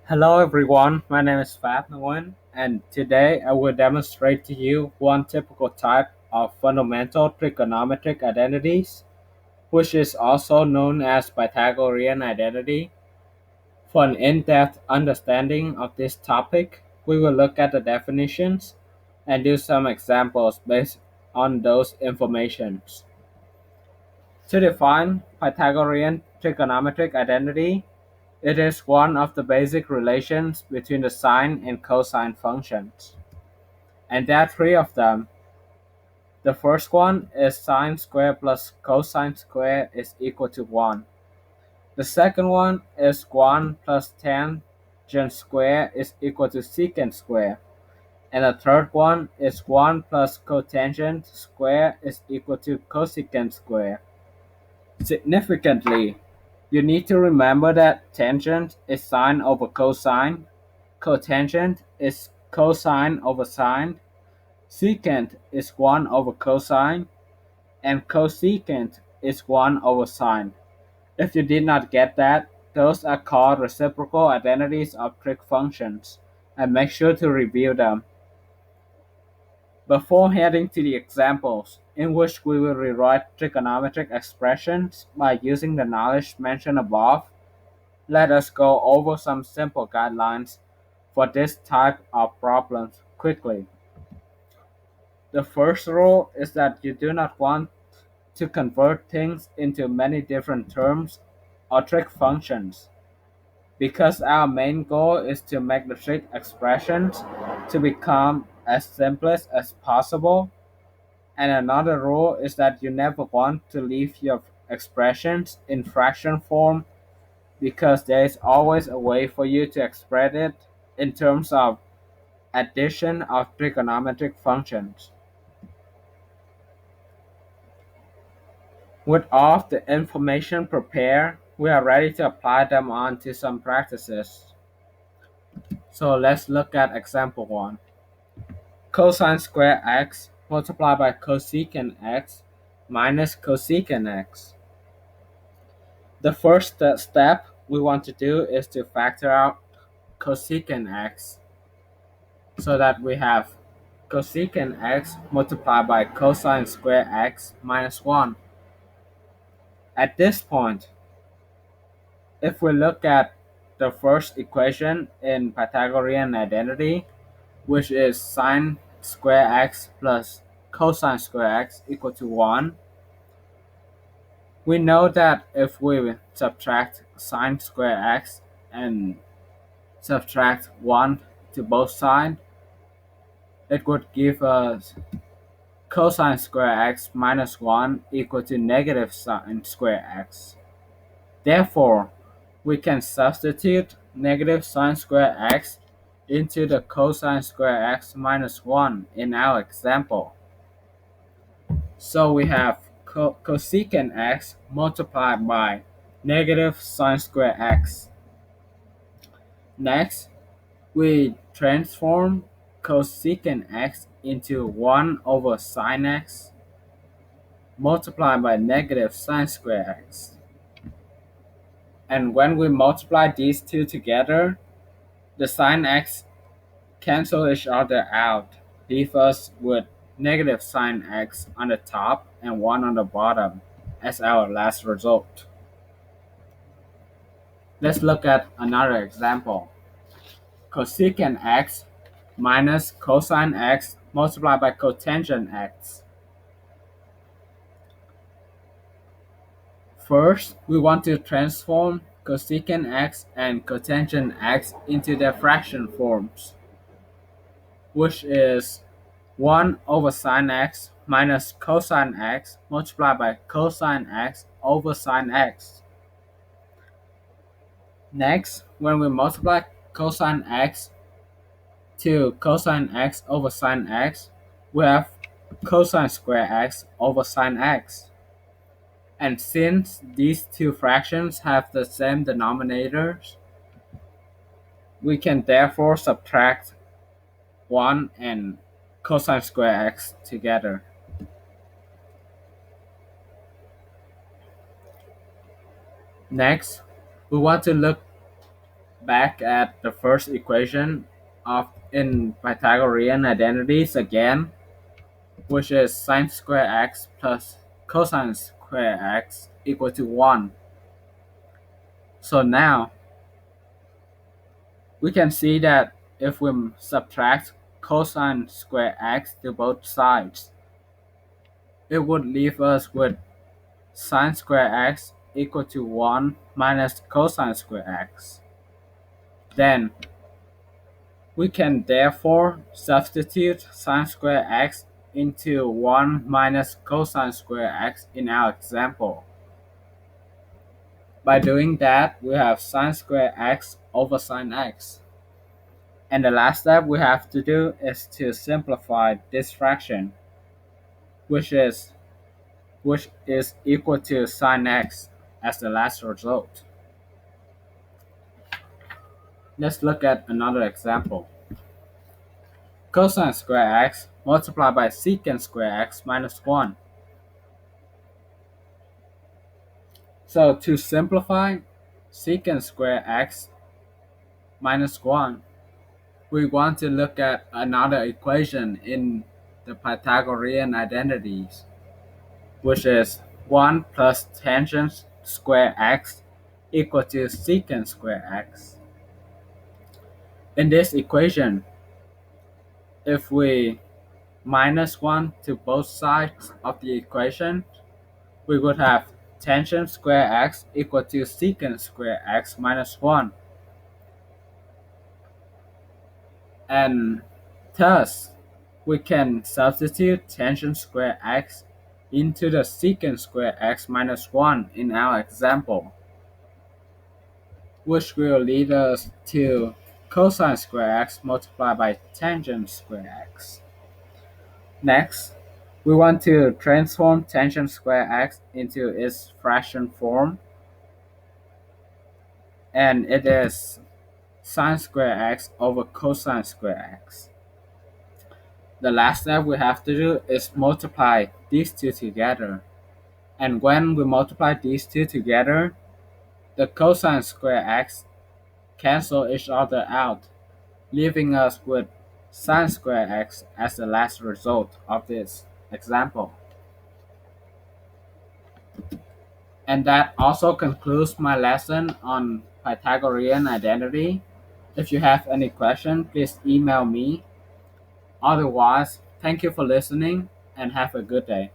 Hello everyone, my name is Fat Nguyen, and today I will demonstrate to you one typical type of fundamental trigonometric identities, which is also known as Pythagorean identity. For an in-depth understanding of this topic, we will look at the definitions and do some examples based on those informations. To define Pythagorean trigonometric identity, it is one of the basic relations between the sine and cosine functions. And there are three of them. The first one is sine squared plus cosine squared is equal to 1. The second one is 1 plus tangent squared is equal to secant squared. And the third one is 1 plus cotangent squared is equal to cosecant squared. Significantly, you need to remember that tangent is sine over cosine, cotangent is cosine over sine, secant is 1 over cosine, and cosecant is 1 over sine. If you did not get that, those are called reciprocal identities of trig functions, and make sure to review them. Before heading to the examples, in which we will rewrite trigonometric expressions by using the knowledge mentioned above, let us go over some simple guidelines for this type of problems quickly. The first rule is that you do not want to convert things into many different terms or trig functions, because our main goal is to make the trig expressions to become as simplest as possible. And another rule is that you never want to leave your expressions in fraction form, because there is always a way for you to express it in terms of addition of trigonometric functions. With all of the information prepared, we are ready to apply them on to some practices. So let's look at example 1. Cosine squared x multiplied by cosecant x minus cosecant x. The first step we want to do is to factor out cosecant x, so that we have cosecant x multiplied by cosine squared x minus 1. At this point, if we look at the first equation in Pythagorean identity, which is sine square x plus cosine square x equal to 1, we know that if we subtract sine square x and subtract 1 to both sides, it would give us cosine square x minus 1 equal to negative sine square x. Therefore, we can substitute negative sine square x into the cosine square x minus 1 in our example. So we have cosecant x multiplied by negative sine square x. Next, we transform cosecant x into 1 over sine x multiplied by negative sine square x. And when we multiply these two together, the sine x cancel each other out, leave us with negative sine x on the top and 1 on the bottom as our last result. Let's look at another example. Cosecant x minus cosine x multiplied by cotangent x. First, we want to transform cosecant x and cotangent x into their fraction forms, which is 1 over sine x minus cosine x multiplied by cosine x over sine x. Next, when we multiply cosine x to cosine x over sine x, we have cosine square x over sine x. And since these two fractions have the same denominators, we can therefore subtract 1 and cosine square x together. Next, we want to look back at the first equation of in Pythagorean identities again, which is sine square x plus cosine square x equal to 1. So now we can see that if we subtract cosine square x to both sides, it would leave us with sine square x equal to 1 minus cosine square x. Then we can therefore substitute sine square x into 1 minus cosine square x in our example. By doing that, we have sine square x over sine x. And the last step we have to do is to simplify this fraction, which is equal to sine x as the last result. Let's look at another example. Cosine square x multiplied by secant square x minus 1. So to simplify secant square x minus 1, we want to look at another equation in the Pythagorean identities, which is 1 plus tangent square x equal to secant square x. In this equation, if we minus 1 to both sides of the equation, we would have tangent square x equal to secant square x minus 1. And thus, we can substitute tangent square x into the secant square x minus 1 in our example, which will lead us to cosine square x multiplied by tangent square x. Next, we want to transform tangent square x into its fraction form, and it is sine square x over cosine square x. The last step we have to do is multiply these two together. And when we multiply these two together, the cosine square x cancel each other out, leaving us with sine square x as the last result of this example. And that also concludes my lesson on Pythagorean identity. If you have any question, please email me. Otherwise, thank you for listening and have a good day.